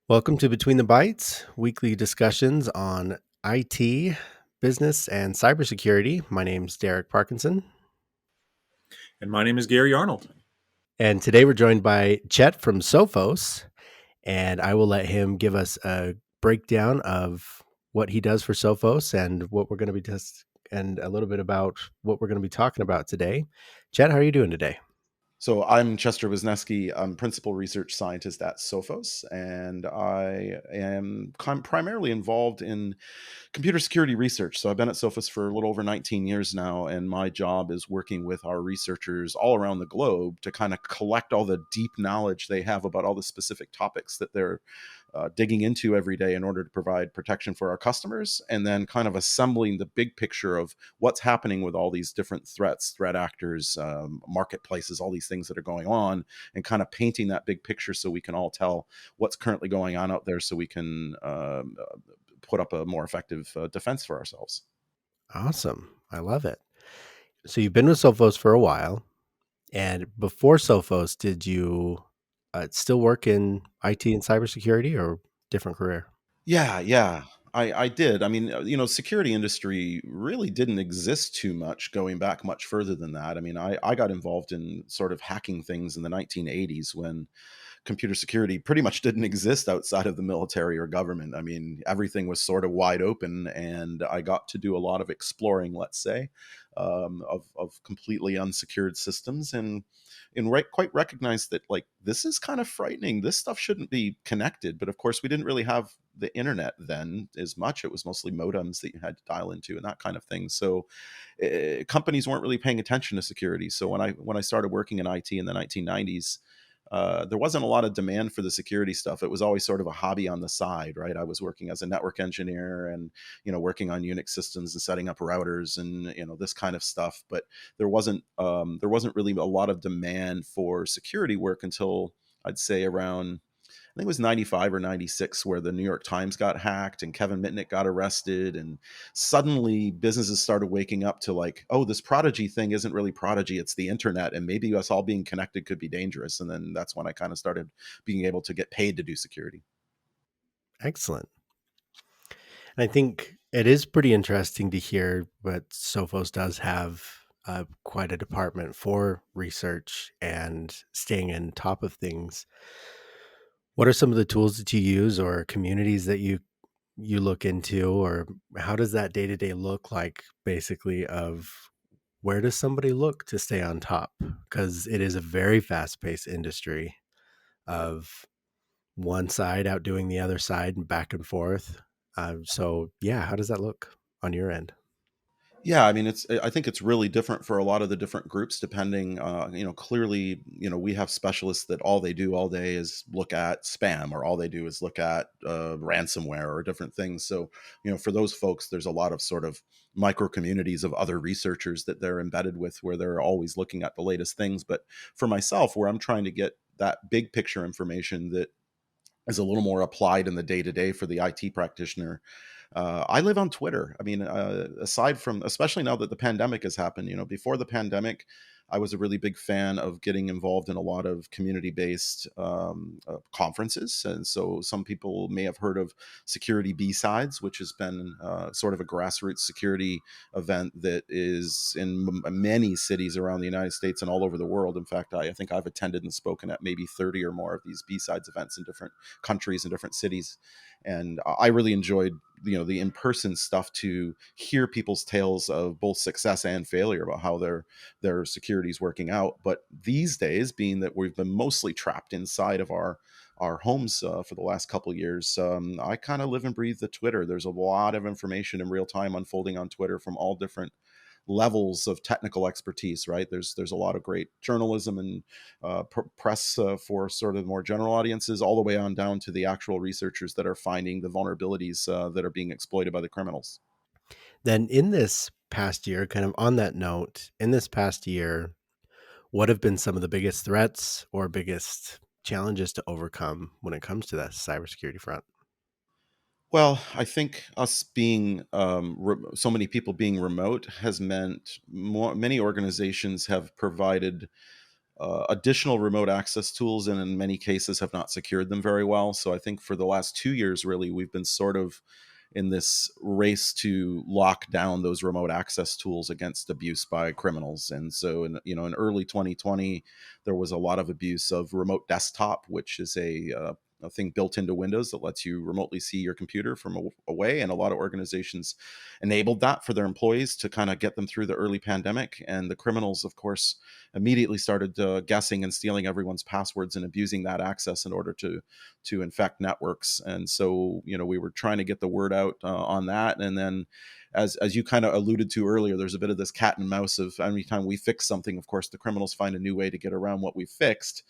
Welcome to Between the Bytes, weekly discussions on IT, business, and cybersecurity. My name's Derek Parkinson, And my name is Gary Arnold. and today we're joined by Chet from Sophos, and I will let him give us a breakdown of what he does for Sophos and what we're going to be and a little bit about what we're going to be talking about today. Chet, how are you doing today? So I'm Chester Wisniewski. I'm principal research scientist at Sophos, and I am primarily involved in computer security research. So I've been at Sophos for a little over 19 years now, and my job is working with our researchers all around the globe to kind of collect all the deep knowledge they have about all the specific topics that they're digging into every day in order to provide protection for our customers, and then kind of assembling the big picture of what's happening with all these different threats, threat actors, marketplaces, all these things that are going on, and kind of painting that big picture so we can all tell what's currently going on out there so we can put up a more effective defense for ourselves. Awesome. I love it. So you've been with Sophos for a while. And before Sophos, did you still work in IT and cybersecurity or different career? Yeah. I did. I mean, security industry really didn't exist too much going back much further than that. I mean, I got involved in sort of hacking things in the 1980s when computer security pretty much didn't exist outside of the military or government. I mean, everything was sort of wide open, and I got to do a lot of exploring, let's say, of completely unsecured systems, and quite recognized that like this is kind of frightening. This stuff shouldn't be connected. But of course, we didn't really have the internet then as much. It was mostly modems that you had to dial into and that kind of thing. So companies weren't really paying attention to security. So when I started working in IT in the 1990s, there wasn't a lot of demand for the security stuff. It was always sort of a hobby on the side, right? I was working as a network engineer and, working on Unix systems and setting up routers and, this kind of stuff. But there wasn't really a lot of demand for security work until I'd say around, I think it was 95 or 96 where the New York Times got hacked and Kevin Mitnick got arrested. And suddenly businesses started waking up to like, oh, this Prodigy thing isn't really Prodigy, it's the internet. And maybe us all being connected could be dangerous. And then that's when I kind of started being able to get paid to do security. Excellent. And I think it is pretty interesting to hear, but Sophos does have quite a department for research and staying on top of things. What are some of the tools that you use or communities that you look into, or how does that day to day look like? Basically, of where does somebody look to stay on top? Because it is a very fast paced industry of one side outdoing the other side and back and forth. So yeah, how does that look on your end? Yeah, I mean, I think it's really different for a lot of the different groups, depending. Clearly, we have specialists that all they do all day is look at spam, or all they do is look at ransomware or different things. So, for those folks, there's a lot of sort of micro communities of other researchers that they're embedded with, where they're always looking at the latest things. But for myself, where I'm trying to get that big picture information that is a little more applied in the day to day for the IT practitioner. I live on Twitter. I mean, aside from, especially now that the pandemic has happened, before the pandemic, I was a really big fan of getting involved in a lot of community based conferences. And so some people may have heard of Security B-Sides, which has been sort of a grassroots security event that is in many cities around the United States and all over the world. In fact, I think I've attended and spoken at maybe 30 or more of these B-Sides events in different countries and different cities. And I really enjoyed, the in-person stuff, to hear people's tales of both success and failure about how their security is working out. But these days, being that we've been mostly trapped inside of our homes for the last couple of years, I kind of live and breathe the Twitter. There's a lot of information in real time unfolding on Twitter from all different levels of technical expertise, right? There's a lot of great journalism and press for sort of more general audiences, all the way on down to the actual researchers that are finding the vulnerabilities that are being exploited by the criminals. Then in this past year, kind of on that note, in this past year, what have been some of the biggest threats or biggest challenges to overcome when it comes to that cybersecurity front? Well, I think us being so many people being remote has meant many organizations have provided additional remote access tools, and in many cases have not secured them very well. So I think for the last 2 years, really, we've been sort of in this race to lock down those remote access tools against abuse by criminals. And so, in early 2020, there was a lot of abuse of remote desktop, which is a thing built into Windows that lets you remotely see your computer from away. And a lot of organizations enabled that for their employees to kind of get them through the early pandemic. And the criminals, of course, immediately started guessing and stealing everyone's passwords and abusing that access in order to infect networks. And so, we were trying to get the word out on that. And then, as you kind of alluded to earlier, there's a bit of this cat and mouse of anytime we fix something, of course, the criminals find a new way to get around what we fixed.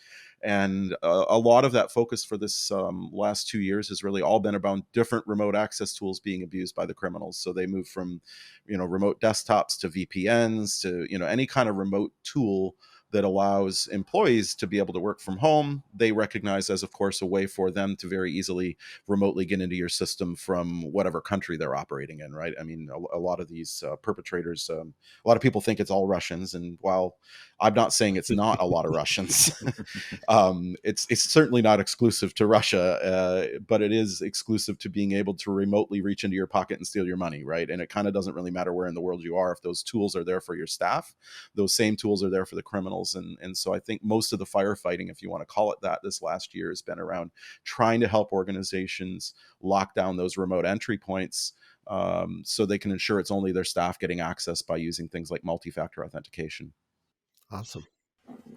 And a lot of that focus for this last 2 years has really all been about different remote access tools being abused by the criminals. So they move from, remote desktops to VPNs to, any kind of remote tool that allows employees to be able to work from home. They recognize as, of course, a way for them to very easily remotely get into your system from whatever country they're operating in, right? I mean, a lot of these perpetrators, a lot of people think it's all Russians. And while I'm not saying it's not a lot of Russians, it's certainly not exclusive to Russia, but it is exclusive to being able to remotely reach into your pocket and steal your money, right? And it kind of doesn't really matter where in the world you are. If those tools are there for your staff, those same tools are there for the criminals. And so I think most of the firefighting, if you want to call it that, this last year has been around trying to help organizations lock down those remote entry points, so they can ensure it's only their staff getting access by using things like multi-factor authentication. Awesome.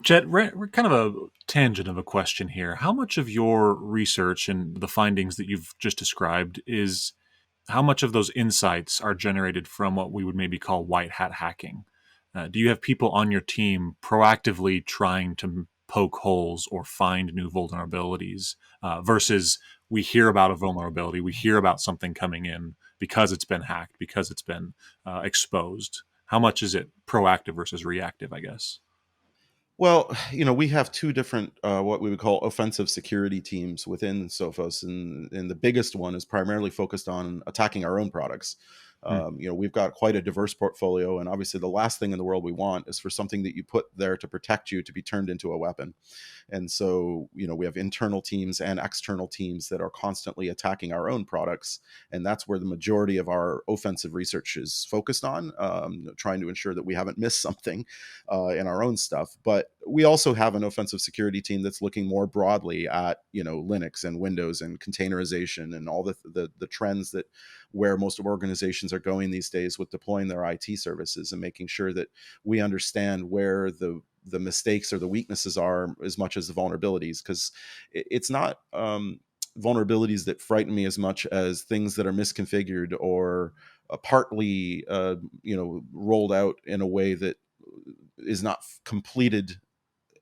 Chet, we're kind of a tangent of a question here. How much of your research and the findings that you've just described is how much of those insights are generated from what we would maybe call white hat hacking? Do you have people on your team proactively trying to poke holes or find new vulnerabilities versus we hear about a vulnerability, we hear about something coming in because it's been hacked, because it's been exposed? How much is it proactive versus reactive, I guess? Well, we have two different, what we would call offensive security teams within Sophos, and the biggest one is primarily focused on attacking our own products. Hmm. We've got quite a diverse portfolio, and obviously, the last thing in the world we want is for something that you put there to protect you to be turned into a weapon. And so, we have internal teams and external teams that are constantly attacking our own products, and that's where the majority of our offensive research is focused on, trying to ensure that we haven't missed something in our own stuff. But we also have an offensive security team that's looking more broadly at Linux and Windows and containerization and all the trends that where most of organizations are going these days with deploying their IT services, and making sure that we understand where the mistakes or the weaknesses are as much as the vulnerabilities, because it's not vulnerabilities that frighten me as much as things that are misconfigured or partly rolled out in a way that is not completed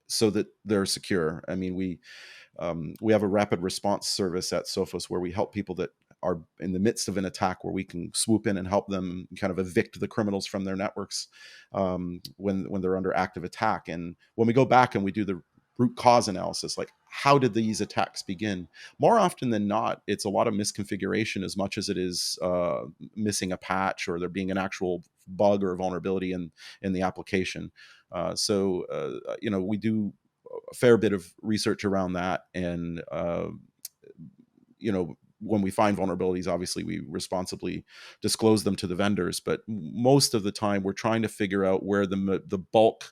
so that they're secure. I mean, we have a rapid response service at Sophos where we help people that are in the midst of an attack, where we can swoop in and help them kind of evict the criminals from their networks when they're under active attack. And when we go back and we do the root cause analysis, like how did these attacks begin? More often than not, it's a lot of misconfiguration as much as it is missing a patch or there being an actual bug or vulnerability in the application. We do a fair bit of research around that. And, when we find vulnerabilities, obviously we responsibly disclose them to the vendors. But most of the time, we're trying to figure out where the bulk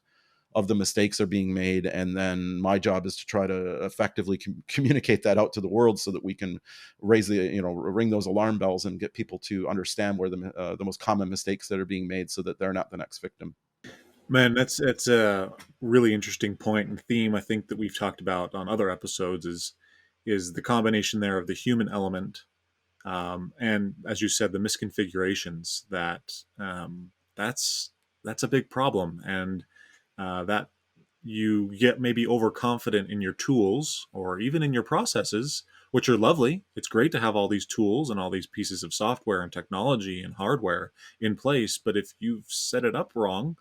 of the mistakes are being made. And then my job is to try to effectively communicate that out to the world so that we can ring those alarm bells and get people to understand where the most common mistakes that are being made so that they're not the next victim. Man, that's a really interesting point and theme I think that we've talked about on other episodes is the combination there of the human element, and as you said, the misconfigurations that's a big problem, and that you get maybe overconfident in your tools or even in your processes, which are lovely. It's great to have all these tools and all these pieces of software and technology and hardware in place, but if you've set it up wrong,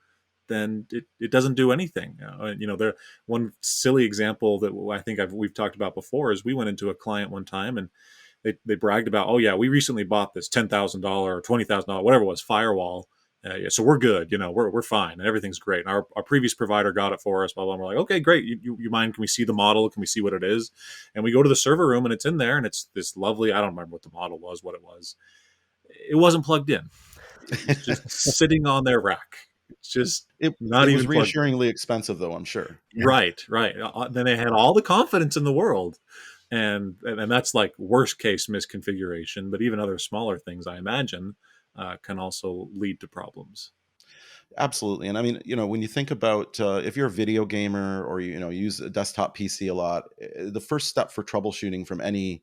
then it doesn't do anything. There one silly example that I think we've talked about before is we went into a client one time and they bragged about, oh yeah, we recently bought this $10,000 or $20,000, whatever it was, firewall, Yeah, so we're good. We're fine, and everything's great. And our previous provider got it for us. Blah blah. And we're like, okay, great. You mind? Can we see the model? Can we see what it is? And we go to the server room, and it's in there, and it's this lovely. I don't remember what the model was, what it was. It wasn't plugged in. It was just sitting on their rack. It's just It not was even plugged in. reassuringly expensive, though, I'm sure. Yeah. Right, right. Then they had all the confidence in the world, and that's like worst case misconfiguration. But even other smaller things, I imagine, can also lead to problems. Absolutely. And I mean, when you think about if you're a video gamer or use a desktop PC a lot, the first step for troubleshooting from any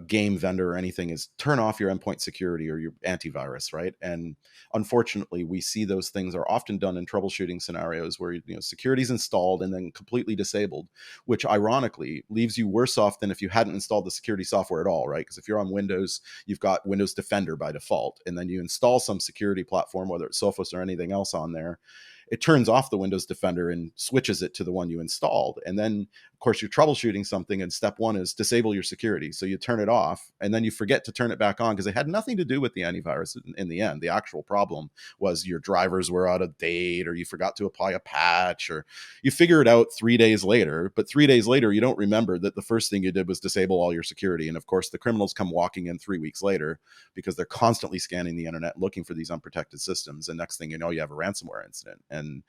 game vendor or anything is turn off your endpoint security or your antivirus, right? And unfortunately, we see those things are often done in troubleshooting scenarios where security is installed and then completely disabled, which ironically leaves you worse off than if you hadn't installed the security software at all, right? Because if you're on Windows, you've got Windows Defender by default, and then you install some security platform, whether it's Sophos or anything else on there, it turns off the Windows Defender and switches it to the one you installed. And then, of course, you're troubleshooting something, and step one is disable your security. So you turn it off, and then you forget to turn it back on because it had nothing to do with the antivirus in the end. The actual problem was your drivers were out of date, or you forgot to apply a patch, or you figure it out 3 days later. But 3 days later, you don't remember that the first thing you did was disable all your security. And of course, the criminals come walking in 3 weeks later because they're constantly scanning the internet looking for these unprotected systems. And next thing you know, you have a ransomware incident. And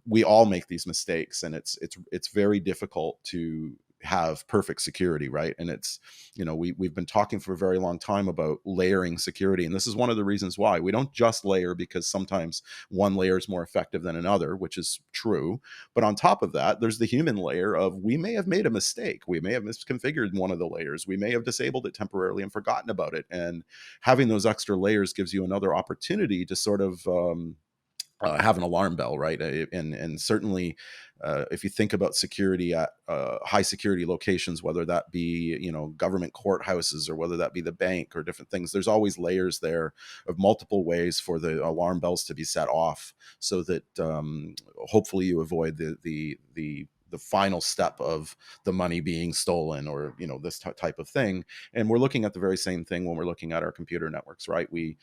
we all make these mistakes, and it's very difficult to have perfect security, right? And it's we've been talking for a very long time about layering security, and this is one of the reasons why we don't just layer, because sometimes one layer is more effective than another, which is true. But on top of that, there's the human layer of, we may have made a mistake, we may have misconfigured one of the layers, we may have disabled it temporarily and forgotten about it, and having those extra layers gives you another opportunity to sort of have an alarm bell, right? And certainly, if you think about security at high security locations, whether that be government courthouses or whether that be the bank or different things, there's always layers there of multiple ways for the alarm bells to be set off, so that hopefully you avoid the final step of the money being stolen, or this type of thing. And we're looking at the very same thing when we're looking at our computer networks, right? We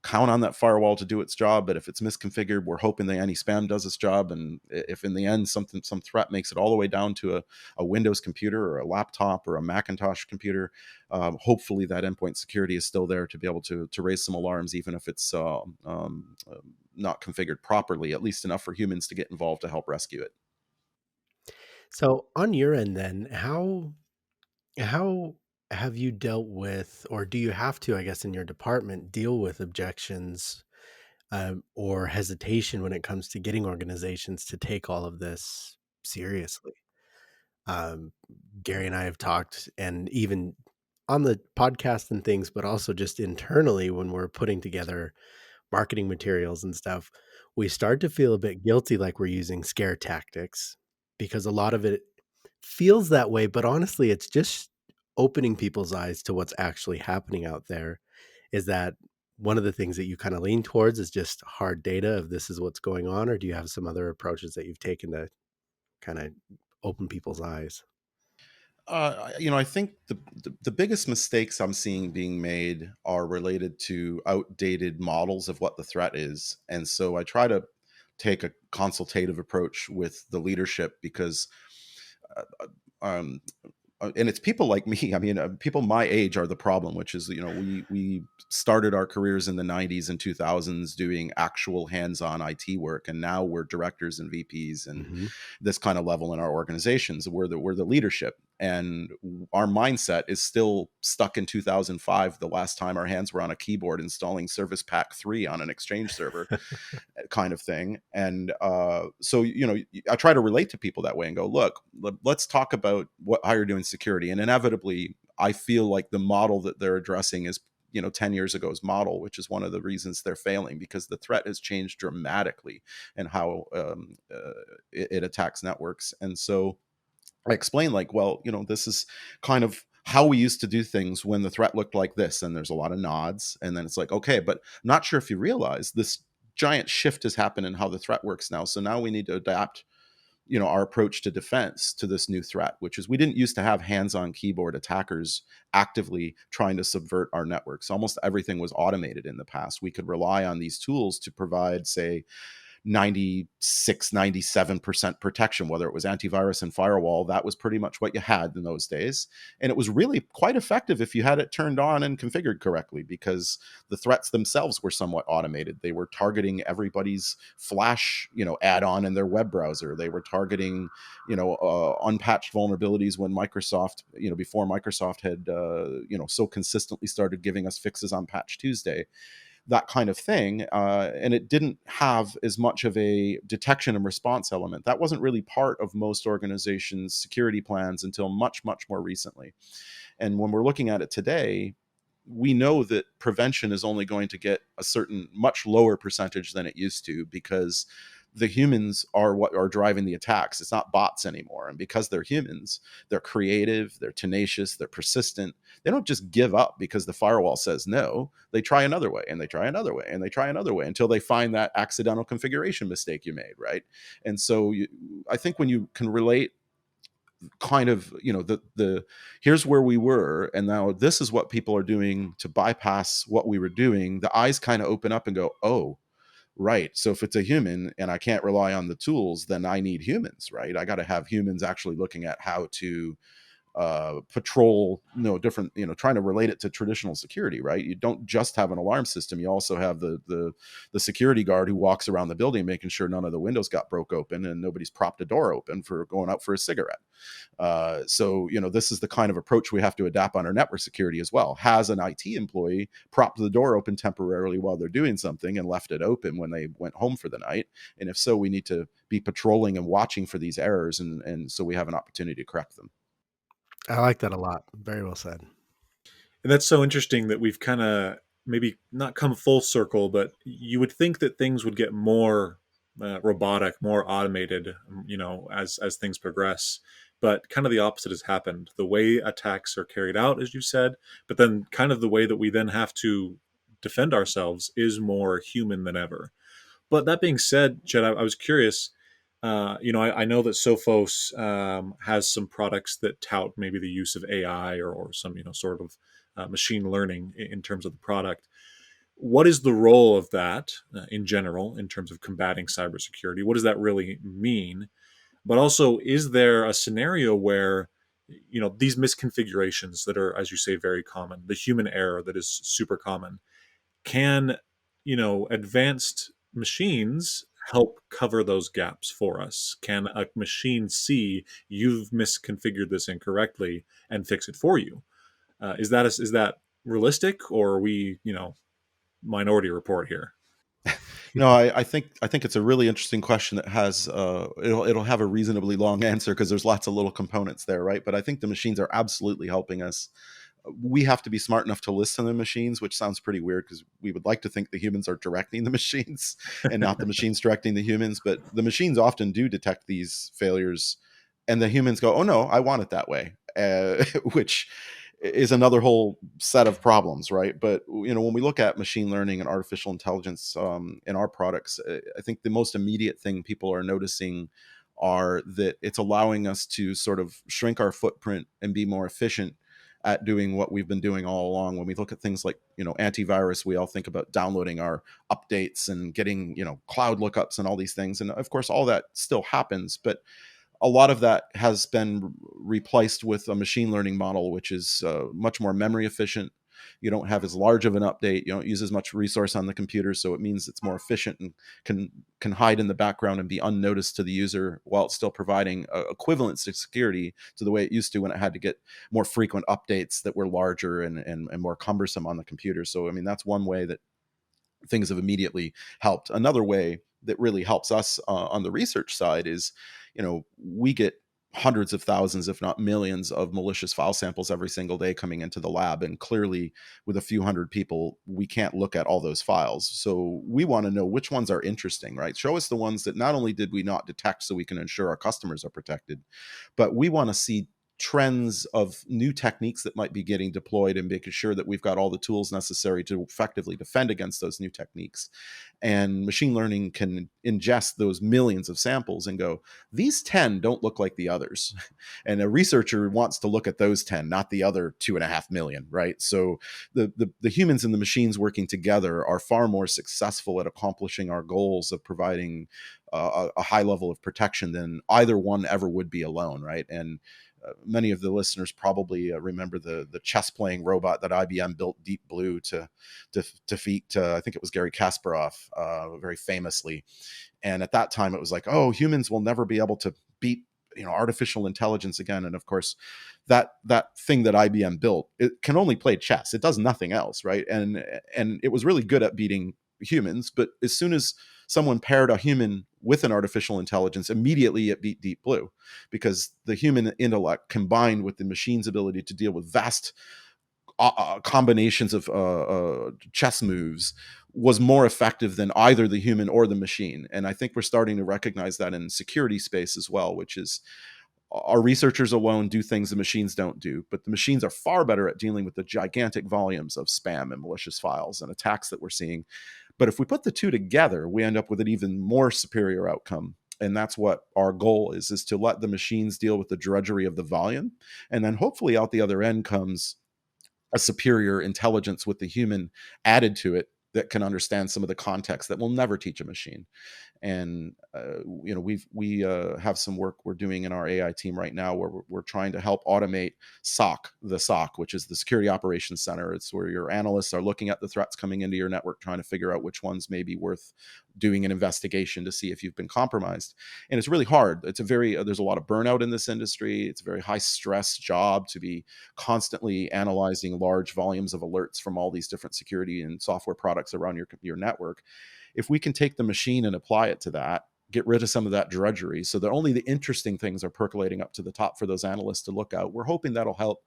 count on that firewall to do its job, but if it's misconfigured, we're hoping the anti-spam does its job. And if in the end some threat makes it all the way down to a Windows computer or a laptop or a Macintosh computer, hopefully that endpoint security is still there to be able to raise some alarms, even if it's not configured properly, at least enough for humans to get involved to help rescue it. So on your end then, how have you dealt with, or do you have to, I guess, in your department, deal with objections or hesitation when it comes to getting organizations to take all of this seriously? Um, Gary and I have talked, and even on the podcast and things, but also just internally when we're putting together marketing materials and stuff, we start to feel a bit guilty, like we're using scare tactics, because a lot of it feels that way. But honestly, it's just opening people's eyes to what's actually happening out there. Is that one of the things that you kind of lean towards, is just hard data of this is what's going on? Or do you have some other approaches that you've taken to kind of open people's eyes? I think the biggest mistakes I'm seeing being made are related to outdated models of what the threat is. And so I try to take a consultative approach with the leadership, because uh, um, and it's people like me. I mean, people my age are the problem, which is, we started our careers in the 90s and 2000s doing actual hands-on IT work, and now we're directors and VPs and Hmm. this kind of level in our organizations. We're the leadership, and our mindset is still stuck in 2005, the last time our hands were on a keyboard installing Service Pack 3 on an Exchange server, kind of thing. And so I try to relate to people that way and go, look, let's talk about how you're doing security. And inevitably, I feel like the model that they're addressing is 10 years ago's model, which is one of the reasons they're failing, because the threat has changed dramatically and how it attacks networks. And so I explain, like, well, this is kind of how we used to do things when the threat looked like this. And there's a lot of nods. And then it's like, okay, but not sure if you realize this giant shift has happened in how the threat works now. So now we need to adapt our approach to defense to this new threat, which is we didn't used to have hands-on keyboard attackers actively trying to subvert our networks. Almost everything was automated in the past. We could rely on these tools to provide, say, 96, 97% protection, whether it was antivirus and firewall. That was pretty much what you had in those days. And it was really quite effective if you had it turned on and configured correctly, because the threats themselves were somewhat automated. They were targeting everybody's Flash, add-on in their web browser. They were targeting, unpatched vulnerabilities when Microsoft, before Microsoft had, so consistently started giving us fixes on Patch Tuesday, that kind of thing. And it didn't have as much of a detection and response element. That wasn't really part of most organizations' security plans until much, much more recently. And when we're looking at it today, we know that prevention is only going to get a certain much lower percentage than it used to, because the humans are what are driving the attacks. It's not bots anymore. And because they're humans, they're creative, they're tenacious, they're persistent. They don't just give up because the firewall says no. They try another way, and they try another way, and they try another way, until they find that accidental configuration mistake you made, right? And so I think when you can relate kind of, the here's where we were, and now this is what people are doing to bypass what we were doing, the eyes kind of open up and go, oh, right. So if it's a human and I can't rely on the tools, then I need humans, right? I got to have humans actually looking at how to patrol, different, trying to relate it to traditional security, right? You don't just have an alarm system. You also have the security guard who walks around the building making sure none of the windows got broke open and nobody's propped a door open for going out for a cigarette. So this is the kind of approach we have to adapt on our network security as well. Has an IT employee propped the door open temporarily while they're doing something and left it open when they went home for the night? And if so, we need to be patrolling and watching for these errors, and so we have an opportunity to correct them. I like that a lot. Very well said. And that's so interesting that we've kind of maybe not come full circle, but you would think that things would get more robotic, more automated, as things progress. But kind of the opposite has happened. The way attacks are carried out, as you said, but then kind of the way that we then have to defend ourselves is more human than ever. But that being said, Chet, I was curious. I know that Sophos has some products that tout maybe the use of AI or some, sort of machine learning in terms of the product. What is the role of that in general in terms of combating cybersecurity? What does that really mean? But also, is there a scenario where these misconfigurations that are, as you say, very common, the human error that is super common, can advanced machines help cover those gaps for us? Can a machine see you've misconfigured this incorrectly and fix it for you? Is that realistic, or are we minority report here? I think it's a really interesting question that has it'll have a reasonably long answer because there's lots of little components there, right? But I think the machines are absolutely helping us. We have to be smart enough to listen to the machines, which sounds pretty weird because we would like to think the humans are directing the machines and not the machines directing the humans. But the machines often do detect these failures, and the humans go, "Oh no, I want it that way," which is another whole set of problems, right? But when we look at machine learning and artificial intelligence in our products, I think the most immediate thing people are noticing are that it's allowing us to sort of shrink our footprint and be more efficient at doing what we've been doing all along. When we look at things like antivirus, we all think about downloading our updates and getting cloud lookups and all these things, and of course all that still happens, but a lot of that has been replaced with a machine learning model, which is much more memory efficient. You don't have as large of an update. You don't use as much resource on the computer, so it means it's more efficient and can hide in the background and be unnoticed to the user, while it's still providing equivalence to security to the way it used to when it had to get more frequent updates that were larger and more cumbersome on the computer. So, I mean, that's one way that things have immediately helped. Another way that really helps us on the research side is, we get hundreds of thousands, if not millions, of malicious file samples every single day coming into the lab. And clearly, with a few hundred people, we can't look at all those files. So we want to know which ones are interesting, right? Show us the ones that not only did we not detect so we can ensure our customers are protected, but we want to see trends of new techniques that might be getting deployed and making sure that we've got all the tools necessary to effectively defend against those new techniques. And machine learning can ingest those millions of samples and go, these 10 don't look like the others. And a researcher wants to look at those 10, not the other 2.5 million, right? So the humans and the machines working together are far more successful at accomplishing our goals of providing a high level of protection than either one ever would be alone, right? And many of the listeners probably remember the chess playing robot that IBM built, Deep Blue, to defeat I think it was Gary Kasparov, very famously. And at that time, it was like, oh, humans will never be able to beat artificial intelligence again. And of course, that thing that IBM built, it can only play chess. It does nothing else, right? And it was really good at beating humans, but as soon as someone paired a human with an artificial intelligence, immediately it beat Deep Blue, because the human intellect combined with the machine's ability to deal with vast combinations of chess moves was more effective than either the human or the machine. And I think we're starting to recognize that in security space as well, which is our researchers alone do things the machines don't do, but the machines are far better at dealing with the gigantic volumes of spam and malicious files and attacks that we're seeing. But if we put the two together, we end up with an even more superior outcome. And that's what our goal is to let the machines deal with the drudgery of the volume. And then hopefully out the other end comes a superior intelligence with the human added to it that can understand some of the context that we'll never teach a machine. And we have some work we're doing in our AI team right now where we're trying to help automate SOC, which is the Security Operations Center. It's where your analysts are looking at the threats coming into your network, trying to figure out which ones may be worth doing an investigation to see if you've been compromised. And it's really hard. It's there's a lot of burnout in this industry. It's a very high stress job to be constantly analyzing large volumes of alerts from all these different security and software products around your network. If we can take the machine and apply it to that, get rid of some of that drudgery so that only the interesting things are percolating up to the top for those analysts to look at, we're hoping that'll help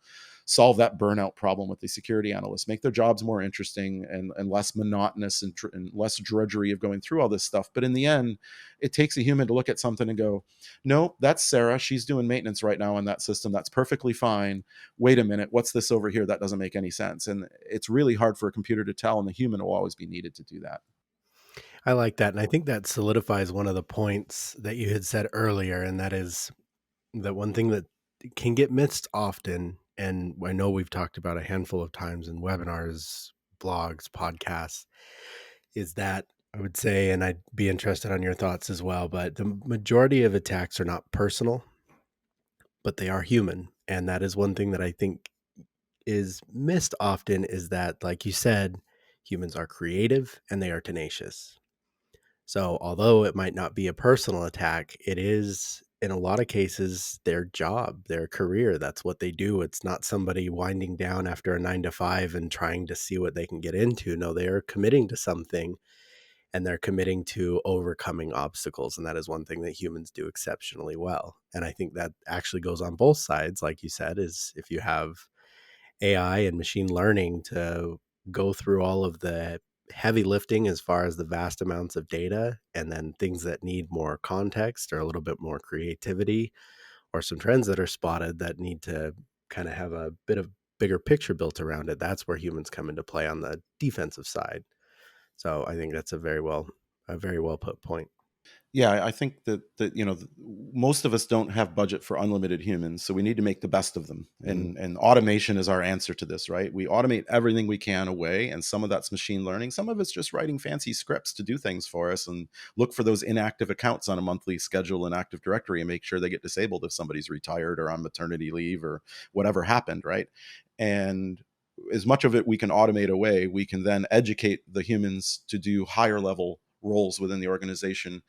solve that burnout problem with the security analysts, make their jobs more interesting and less monotonous and less drudgery of going through all this stuff. But in the end, it takes a human to look at something and go, no, that's Sarah. She's doing maintenance right now on that system. That's perfectly fine. Wait a minute. What's this over here? That doesn't make any sense. And it's really hard for a computer to tell, and the human will always be needed to do that. I like that. And I think that solidifies one of the points that you had said earlier. And that is that one thing that can get missed often. And I know we've talked about a handful of times in webinars, blogs, podcasts, is that I would say, and I'd be interested on your thoughts as well, but the majority of attacks are not personal, but they are human. And that is one thing that I think is missed often, is that, like you said, humans are creative and they are tenacious. So although it might not be a personal attack, it is in a lot of cases their job, their career. That's what they do. It's not somebody winding down after a 9 to 5 and trying to see what they can get into. No, they are committing to something, and they're committing to overcoming obstacles. And that is one thing that humans do exceptionally well. And I think that actually goes on both sides. Like you said, is if you have AI and machine learning to go through all of the heavy lifting as far as the vast amounts of data, and then things that need more context or a little bit more creativity, or some trends that are spotted that need to kind of have a bit of bigger picture built around it, that's where humans come into play on the defensive side. So I think that's a very well put point. Yeah, I think that most of us don't have budget for unlimited humans, so we need to make the best of them. Mm. And automation is our answer to this, right? We automate everything we can away, and some of that's machine learning. Some of it's just writing fancy scripts to do things for us and look for those inactive accounts on a monthly schedule in Active Directory and make sure they get disabled if somebody's retired or on maternity leave or whatever happened, right? And as much of it we can automate away, we can then educate the humans to do higher level roles within the organization,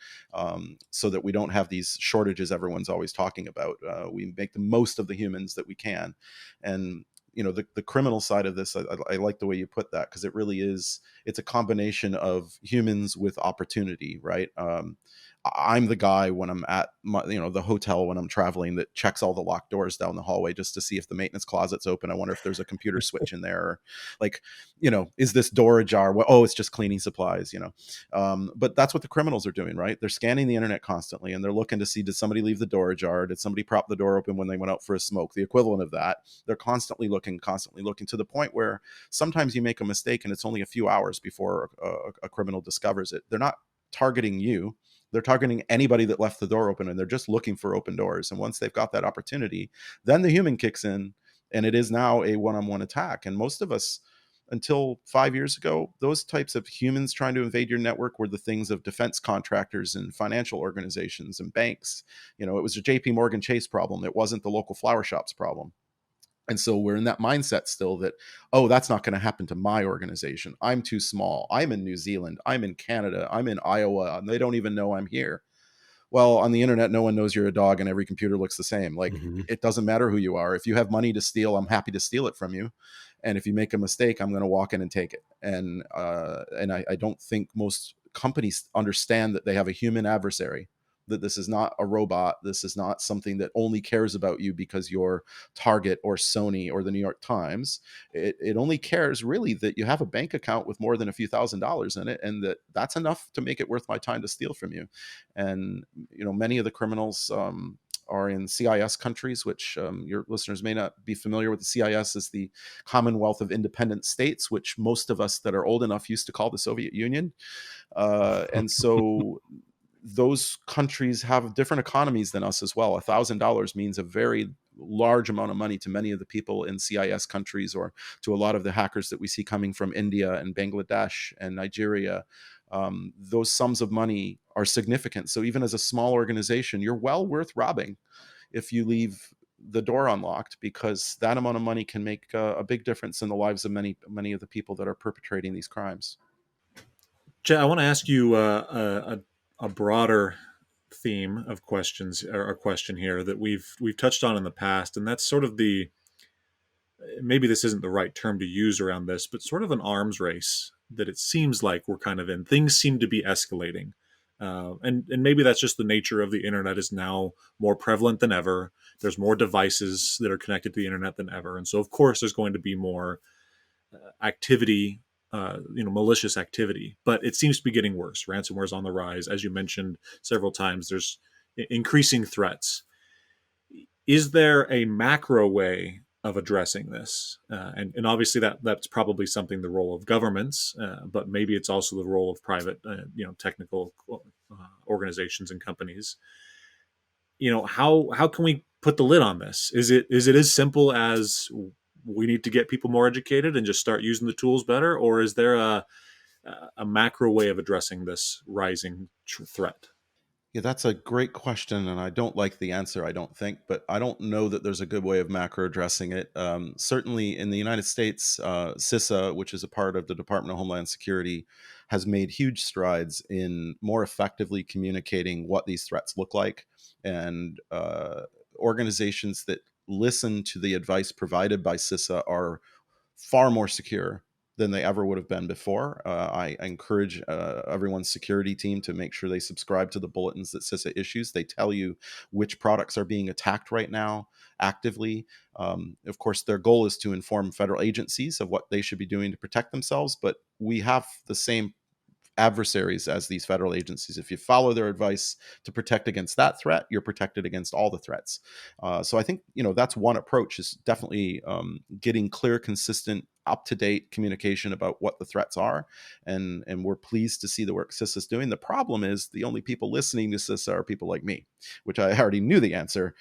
so that we don't have these shortages everyone's always talking about. We make the most of the humans that we can. And the criminal side of this, I like the way you put that, because it really is, it's a combination of humans with opportunity, right? I'm the guy when I'm at the hotel when I'm traveling that checks all the locked doors down the hallway just to see if the maintenance closet's open. I wonder if there's a computer switch in there, or like, is this door ajar? Well, oh, it's just cleaning supplies, but that's what the criminals are doing, right? They're scanning the internet constantly, and they're looking to see, did somebody leave the door ajar? Did somebody prop the door open when they went out for a smoke? The equivalent of that. They're constantly looking to the point where sometimes you make a mistake and it's only a few hours before a criminal discovers it. They're not targeting you. They're targeting anybody that left the door open, and they're just looking for open doors. And once they've got that opportunity, then the human kicks in, and it is now a one-on-one attack. And most of us, until 5 years ago, those types of humans trying to invade your network were the things of defense contractors and financial organizations and banks. It was a JP Morgan Chase problem. It wasn't the local flower shop's problem. And so we're in that mindset still that, oh, that's not going to happen to my organization. I'm too small. I'm in New Zealand. I'm in Canada. I'm in Iowa. And they don't even know I'm here. Well, on the internet, no one knows you're a dog and every computer looks the same. Like, it doesn't matter who you are. If you have money to steal, I'm happy to steal it from you. And if you make a mistake, I'm going to walk in and take it. And I don't think most companies understand that they have a human adversary, that this is not a robot. This is not something that only cares about you because you're Target or Sony or the New York Times. It only cares really that you have a bank account with more than a few $1,000s in it, and that's enough to make it worth my time to steal from you. And many of the criminals are in CIS countries, which your listeners may not be familiar with. The CIS is the Commonwealth of Independent States, which most of us that are old enough used to call the Soviet Union. And so those countries have different economies than us as well. $1,000 means a very large amount of money to many of the people in CIS countries, or to a lot of the hackers that we see coming from India and Bangladesh and Nigeria. Those sums of money are significant. So even as a small organization, you're well worth robbing if you leave the door unlocked, because that amount of money can make a big difference in the lives of many of the people that are perpetrating these crimes. Chet, I want to ask you a broader theme of questions, or a question here that we've touched on in the past, and that's sort of maybe this isn't the right term to use around this, but sort of an arms race that it seems like we're kind of in. Things seem to be escalating. And maybe that's just the nature of the internet is now more prevalent than ever. There's more devices that are connected to the internet than ever. And so, of course, there's going to be more activity, malicious activity. But it seems to be getting worse. Ransomware is on the rise. As you mentioned several times, there's increasing threats. Is there a macro way of addressing this? And obviously that's probably something the role of governments, but maybe it's also the role of private, technical organizations and companies. How can we put the lid on this? Is it as simple as we need to get people more educated and just start using the tools better, or is there a macro way of addressing this rising threat? Yeah, that's a great question, and I don't like the answer, I don't think, but I don't know that there's a good way of macro addressing it. Certainly in the United States, CISA, which is a part of the Department of Homeland Security, has made huge strides in more effectively communicating what these threats look like. And organizations that listen to the advice provided by CISA are far more secure than they ever would have been before. I encourage everyone's security team to make sure they subscribe to the bulletins that CISA issues. They tell you which products are being attacked right now actively. Of course, their goal is to inform federal agencies of what they should be doing to protect themselves, but we have the same adversaries as these federal agencies. If you follow their advice to protect against that threat, you're protected against all the threats. So I think that's one approach, is definitely getting clear, consistent, up-to-date communication about what the threats are, and we're pleased to see the work CISA is doing. The problem is the only people listening to CISA are people like me, which I already knew the answer.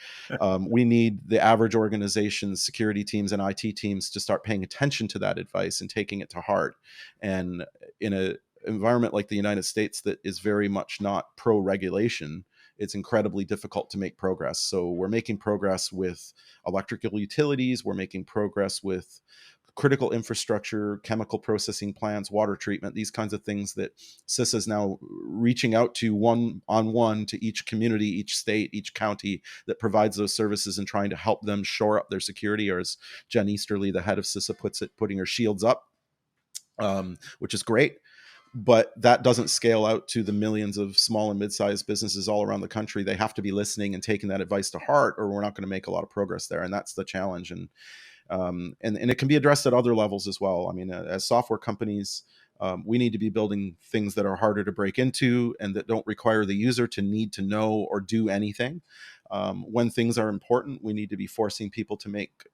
We need the average organization's security teams and IT teams to start paying attention to that advice and taking it to heart. And in a environment like the United States that is very much not pro-regulation, it's incredibly difficult to make progress. So we're making progress with electrical utilities, we're making progress with critical infrastructure, chemical processing plants, water treatment, these kinds of things that CISA is now reaching out to one-on-one to each community, each state, each county that provides those services, and trying to help them shore up their security, or as Jen Easterly, the head of CISA, puts it, putting her shields up, which is great. but that doesn't scale out to the millions of small and mid-sized businesses all around the country. They have to be listening and taking that advice to heart, or we're not going to make a lot of progress there. And that's the challenge. And it can be addressed at other levels as well. I mean, as software companies, we need to be building things that are harder to break into and that don't require the user to need to know or do anything. When things are important, we need to be forcing people to make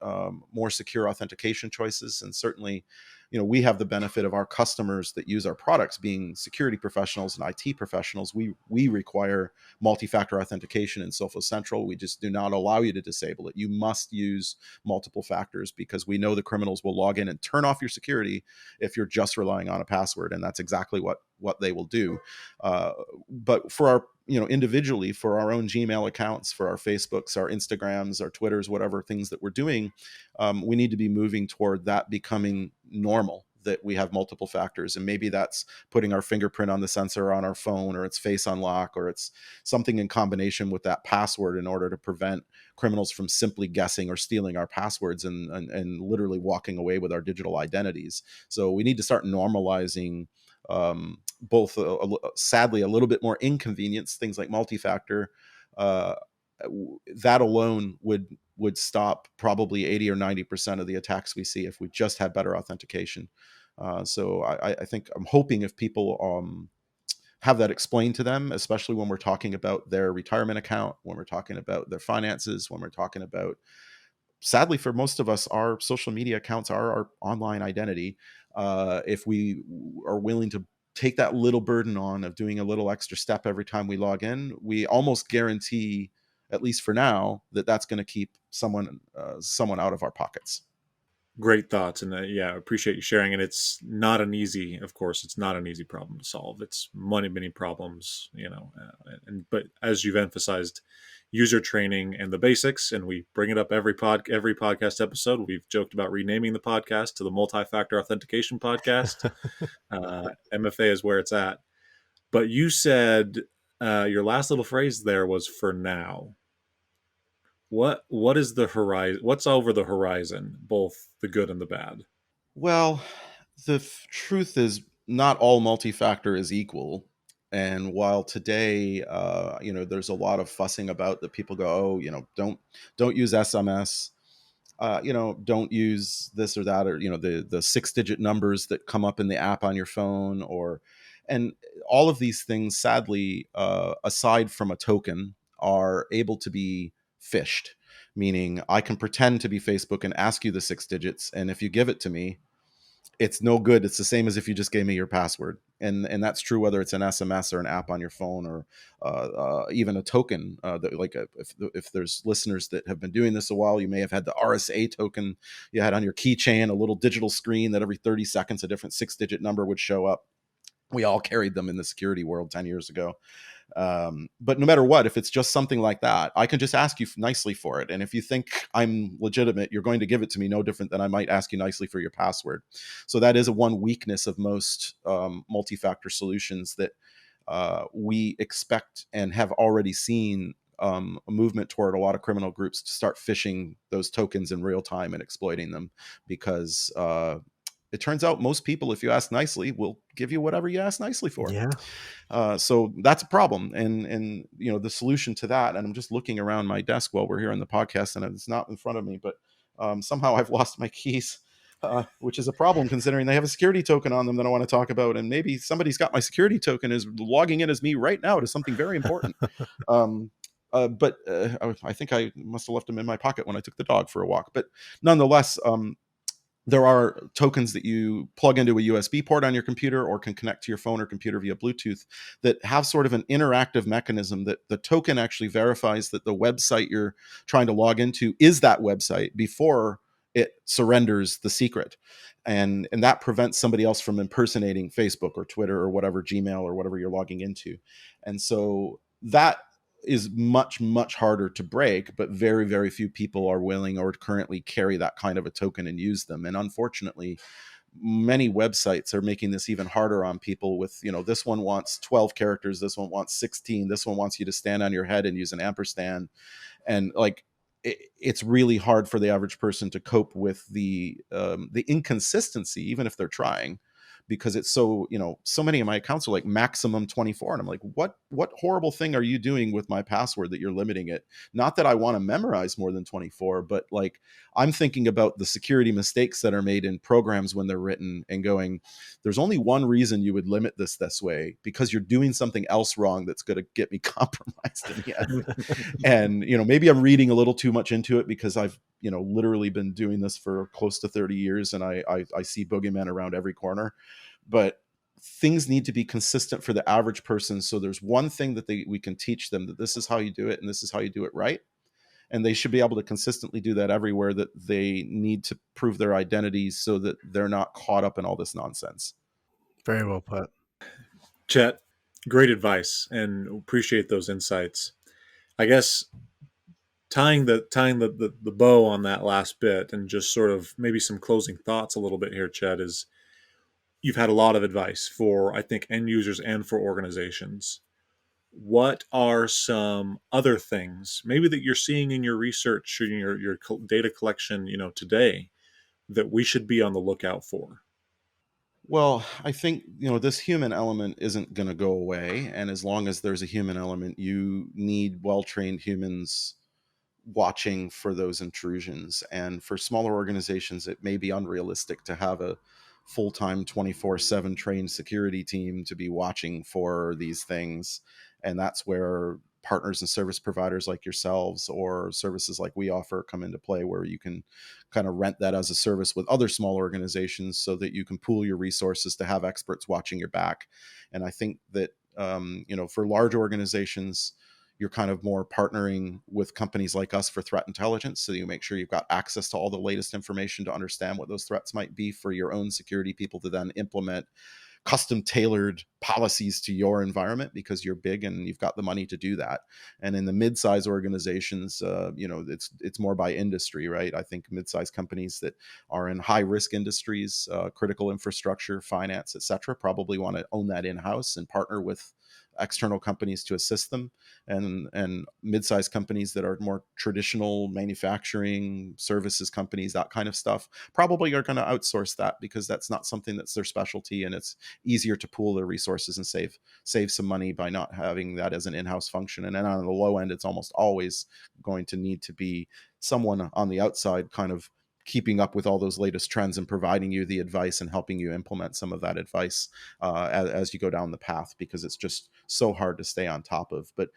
more secure authentication choices. And certainly, we have the benefit of our customers that use our products being security professionals and IT professionals. We require multi-factor authentication in Sophos Central. We just do not allow you to disable it. You must use multiple factors because we know the criminals will log in and turn off your security if you're just relying on a password, and that's exactly what they will do. But for our individually, for our own Gmail accounts, for our Facebooks, our Instagrams, our Twitters, whatever things that we're doing, we need to be moving toward that becoming normal, that we have multiple factors. And maybe that's putting our fingerprint on the sensor on our phone, or it's face unlock, or it's something in combination with that password in order to prevent criminals from simply guessing or stealing our passwords and literally walking away with our digital identities. So we need to start normalizing both sadly a little bit more inconvenience, things like multi-factor. That alone would stop probably 80 or 90% of the attacks we see if we just had better authentication. So I think I'm hoping if people have that explained to them, especially when we're talking about their retirement account, when we're talking about their finances, when we're talking about, sadly for most of us, our social media accounts are our online identity. If we are willing to take that little burden on of doing a little extra step every time we log in, we almost guarantee, at least for now, that that's going to keep someone out of our pockets. Great thoughts, and yeah, I appreciate you sharing. And it's not an easy, of course, it's not an easy problem to solve. It's many problems, but as you've emphasized, user training and the basics, and we bring it up every podcast episode. We've joked about renaming the podcast to the Multi-Factor Authentication Podcast. MFA is where it's at. But you said your last little phrase there was "for now." What is the horizon? What's over the horizon, both the good and the bad? Well, the truth is, not all multi-factor is equal. And while today, there's a lot of fussing about that, people go, oh, don't use SMS, don't use this or that, or the 6-digit numbers that come up in the app on your phone, and all of these things, sadly, aside from a token, are able to be phished. Meaning, I can pretend to be Facebook and ask you the 6 digits, and if you give it to me, it's no good. It's the same as if you just gave me your password, and that's true whether it's an SMS or an app on your phone, or even a token. If there's listeners that have been doing this a while, you may have had the RSA token you had on your keychain, a little digital screen that every 30 seconds a different 6-digit number would show up. We all carried them in the security world 10 years ago. But no matter what, if it's just something like that, I can just ask you nicely for it. And if you think I'm legitimate, you're going to give it to me no different than I might ask you nicely for your password. So that is one weakness of most multi-factor solutions, that we expect and have already seen a movement toward a lot of criminal groups to start phishing those tokens in real time and exploiting them, because it turns out most people, if you ask nicely, will give you whatever you ask nicely for. Yeah. So that's a problem. And the solution to that, and I'm just looking around my desk while we're here on the podcast, and it's not in front of me, but somehow I've lost my keys, which is a problem considering they have a security token on them that I want to talk about. And maybe somebody's got my security token, is logging in as me right now to something very important. But I think I must have left them in my pocket when I took the dog for a walk. But nonetheless, there are tokens that you plug into a USB port on your computer, or can connect to your phone or computer via Bluetooth, that have sort of an interactive mechanism that the token actually verifies that the website you're trying to log into is that website before it surrenders the secret. And that prevents somebody else from impersonating Facebook or Twitter or whatever, Gmail or whatever you're logging into. And so that is much harder to break, but very few people are willing or currently carry that kind of a token and use them. And unfortunately, many websites are making this even harder on people with, this one wants 12 characters, this one wants 16, this one wants you to stand on your head and use an ampersand. And it's really hard for the average person to cope with the inconsistency, even if they're trying, because it's so, so many of my accounts are like maximum 24, and I'm like, what horrible thing are you doing with my password that you're limiting it? Not that I want to memorize more than 24, but like, I'm thinking about the security mistakes that are made in programs when they're written and going, there's only one reason you would limit this way, because you're doing something else wrong that's going to get me compromised in the end. And maybe I'm reading a little too much into it, because I've literally been doing this for close to 30 years, and I see boogeymen around every corner. But things need to be consistent for the average person, so there's one thing that we can teach them, that this is how you do it and this is how you do it right, and they should be able to consistently do that everywhere that they need to prove their identities, so that they're not caught up in all this nonsense. Very well put. Chet, great advice, and appreciate those insights. I guess tying the bow on that last bit, and just sort of maybe some closing thoughts a little bit here, Chet, is you've had a lot of advice for, I think, end users and for organizations. What are some other things maybe that you're seeing in your research or your data collection, today, that we should be on the lookout for? Well, I think, this human element isn't going to go away. And as long as there's a human element, you need well-trained humans watching for those intrusions. And for smaller organizations, it may be unrealistic to have a full-time 24/7 trained security team to be watching for these things. And that's where partners and service providers like yourselves, or services like we offer, come into play, where you can kind of rent that as a service with other small organizations, so that you can pool your resources to have experts watching your back. And I think that for large organizations, you're kind of more partnering with companies like us for threat intelligence, so you make sure you've got access to all the latest information to understand what those threats might be for your own security people, to then implement custom tailored policies to your environment, because you're big and you've got the money to do that. And in the mid-size organizations, it's more by industry, right? I think mid-size companies that are in high risk industries, critical infrastructure, finance, etc., probably want to own that in-house and partner with external companies to assist them. And mid-sized companies that are more traditional manufacturing services companies, that kind of stuff, probably are going to outsource that, because that's not something that's their specialty, and it's easier to pool their resources and save some money by not having that as an in-house function. And then on the low end, it's almost always going to need to be someone on the outside, kind of keeping up with all those latest trends and providing you the advice and helping you implement some of that advice as you go down the path, because it's just so hard to stay on top of. But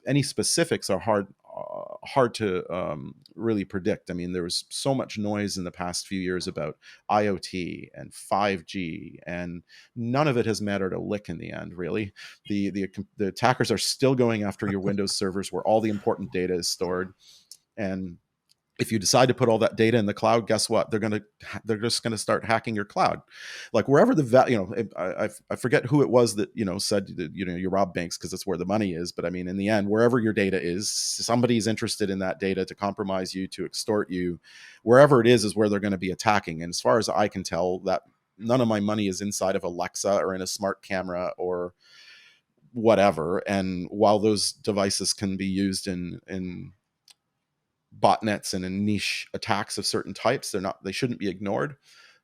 any specifics are hard to really predict. I mean, there was so much noise in the past few years about IoT and 5G, and none of it has mattered a lick in the end, really. The attackers are still going after your Windows servers, where all the important data is stored. And if you decide to put all that data in the cloud, guess what? They're just gonna start hacking your cloud, like wherever I forget who it was that said that you rob banks because that's where the money is. But I mean, in the end, wherever your data is, somebody's interested in that data to compromise you, to extort you. Wherever it is where they're going to be attacking. And as far as I can tell, that none of my money is inside of Alexa or in a smart camera or whatever. And while those devices can be used in botnets and in niche attacks of certain types, they shouldn't be ignored.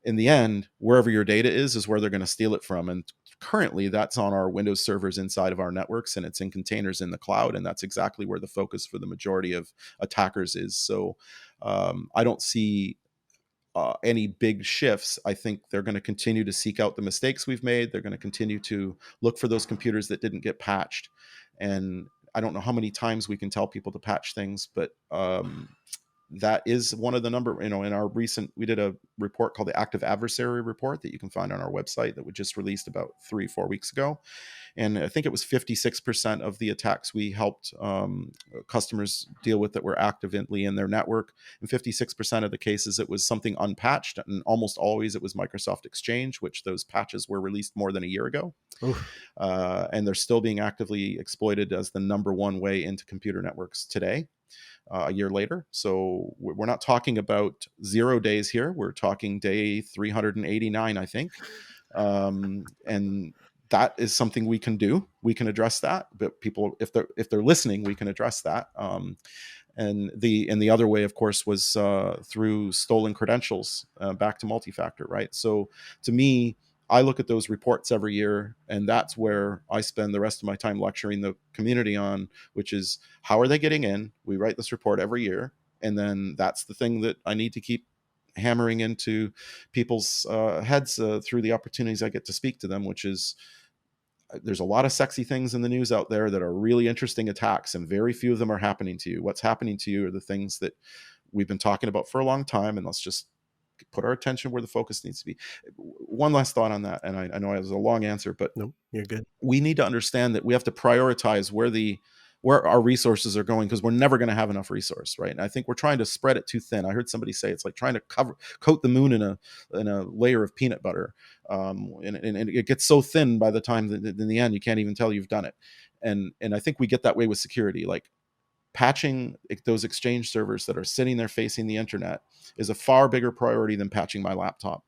In the end, wherever your data is where they're going to steal it from. And currently that's on our Windows servers inside of our networks, and it's in containers in the cloud. And that's exactly where the focus for the majority of attackers is. So I don't see any big shifts. I think they're going to continue to seek out the mistakes we've made. They're going to continue to look for those computers that didn't get patched. And I don't know how many times we can tell people to patch things, but that is one of the in our we did a report called the Active Adversary Report that you can find on our website that we just released about 3-4 weeks ago. And I think it was 56% of the attacks we helped customers deal with that were actively in their network. In 56% of the cases, it was something unpatched. And almost always it was Microsoft Exchange, which those patches were released more than a year ago. And they're still being actively exploited as the number one way into computer networks today. A year later. So we're not talking about 0 days here. We're talking day 389, I think. And that is something we can do. We can address that. But people, if they're listening, we can address that. And the other way, of course, was through stolen credentials back to multi-factor, right? So to me, I look at those reports every year, and that's where I spend the rest of my time lecturing the community on, which is how are they getting in? We write this report every year, and then that's the thing that I need to keep hammering into people's heads through the opportunities I get to speak to them, which is there's a lot of sexy things in the news out there that are really interesting attacks, and very few of them are happening to you. What's happening to you are the things that we've been talking about for a long time, and let's just put our attention where the focus needs to be. One last thought on that, and I know it was a long answer, but Nope, you're good. we need to understand that we have to prioritize where our resources are going, because we're never going to have enough resource, right? And I think we're trying to spread it too thin. I heard somebody say it's like trying to coat the moon in a layer of peanut butter, and it gets so thin by the time that in the end you can't even tell you've done it. And I think we get that way with security. Like patching those Exchange servers that are sitting there facing the internet is a far bigger priority than patching my laptop.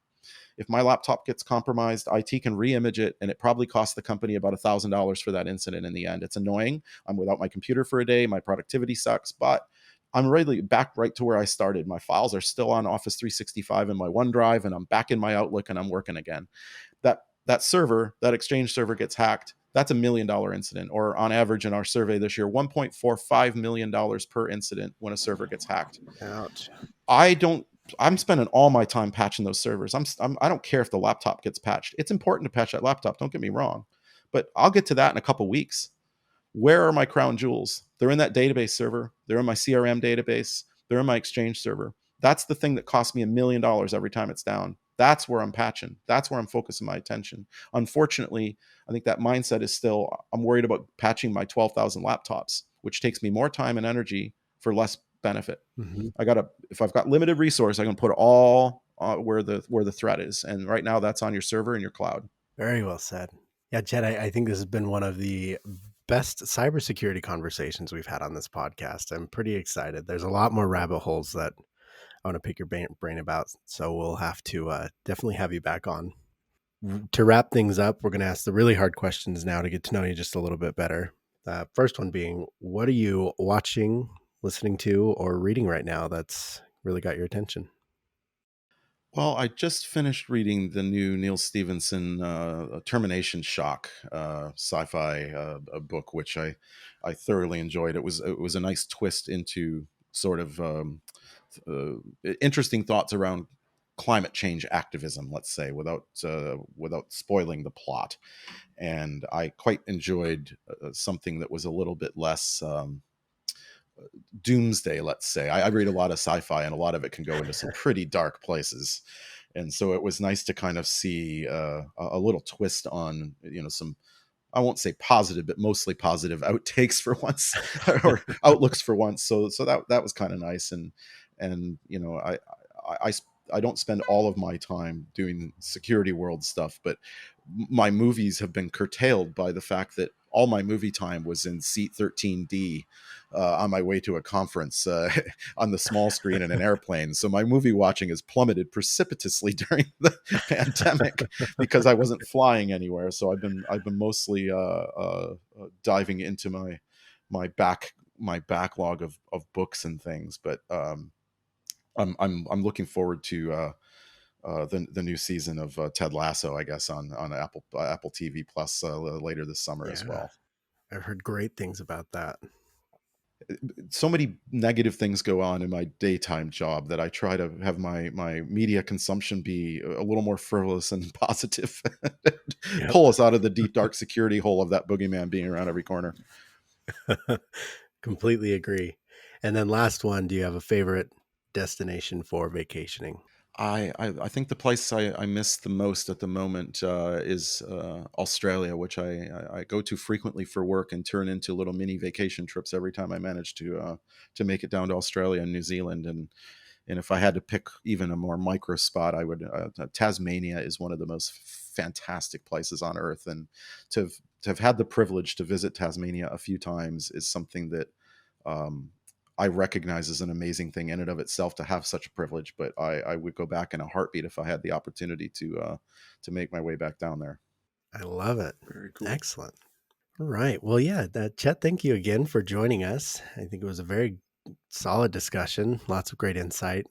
If my laptop gets compromised, IT can re-image it, and it probably costs the company about $1,000 for that incident in the end. It's annoying. I'm without my computer for a day. My productivity sucks, but I'm really back right to where I started. My files are still on Office 365 in my OneDrive, and I'm back in my Outlook, and I'm working again. That server, that Exchange server gets hacked. That's $1 million incident, or on average in our survey this year, $1.45 million per incident when a server gets hacked. Ouch. I'm spending all my time patching those servers. I don't care if the laptop gets patched. It's important to patch that laptop. Don't get me wrong, but I'll get to that in a couple weeks. Where are my crown jewels? They're in that database server. They're in my CRM database. They're in my Exchange server. That's the thing that costs me $1 million every time it's down. That's where I'm patching. That's where I'm focusing my attention. Unfortunately, I think that mindset is still, I'm worried about patching my 12,000 laptops, which takes me more time and energy for less benefit. Mm-hmm. If I've got limited resource, I can put it all where the threat is. And right now that's on your server and your cloud. Very well said. Yeah, Chet, I think this has been one of the best cybersecurity conversations we've had on this podcast. I'm pretty excited. There's a lot more rabbit holes that I want to pick your brain about. So we'll have to definitely have you back on. To wrap things up, we're going to ask the really hard questions now to get to know you just a little bit better. First one being, what are you watching, listening to, or reading right now that's really got your attention? Well, I just finished reading the new Neil Stephenson Termination Shock sci-fi book, which I thoroughly enjoyed. It was a nice twist into sort of interesting thoughts around climate change activism, let's say, without spoiling the plot. And I quite enjoyed something that was a little bit less doomsday, let's say. I read a lot of sci-fi, and a lot of it can go into some pretty dark places. And so it was nice to kind of see a little twist on, some, I won't say positive, but mostly positive outtakes for once, or outlooks for once. So that was kind of nice. And I I don't spend all of my time doing security world stuff, but my movies have been curtailed by the fact that all my movie time was in seat 13D on my way to a conference on the small screen in an airplane. So my movie watching has plummeted precipitously during the pandemic because I wasn't flying anywhere. So I've been mostly diving into my backlog of books and things. But I'm looking forward to the new season of Ted Lasso, I guess, on Apple TV Plus later this summer as Yeah, well. I've heard great things about that. So many negative things go on in my daytime job that I try to have my media consumption be a little more frivolous and positive. Yep. Pull us out of the deep dark security hole of that boogeyman being around every corner. Completely agree. And then last one, do you have a favorite destination for vacationing? I think the place I miss the most at the moment is Australia, which I go to frequently for work and turn into little mini vacation trips every time I manage to make it down to Australia and New Zealand. And if I had to pick even a more micro spot, I would Tasmania is one of the most fantastic places on earth, and to have had the privilege to visit Tasmania a few times is something that I recognize as an amazing thing in and of itself to have such a privilege. But I would go back in a heartbeat if I had the opportunity to make my way back down there. I love it. Very cool. Excellent. All right. Well, yeah, Chet, thank you again for joining us. I think it was a very solid discussion, lots of great insight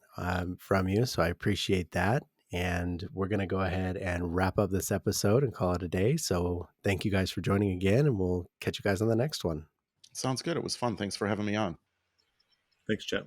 from you. So I appreciate that. And we're going to go ahead and wrap up this episode and call it a day. So thank you guys for joining again, and we'll catch you guys on the next one. Sounds good. It was fun. Thanks for having me on. Thanks, Chet.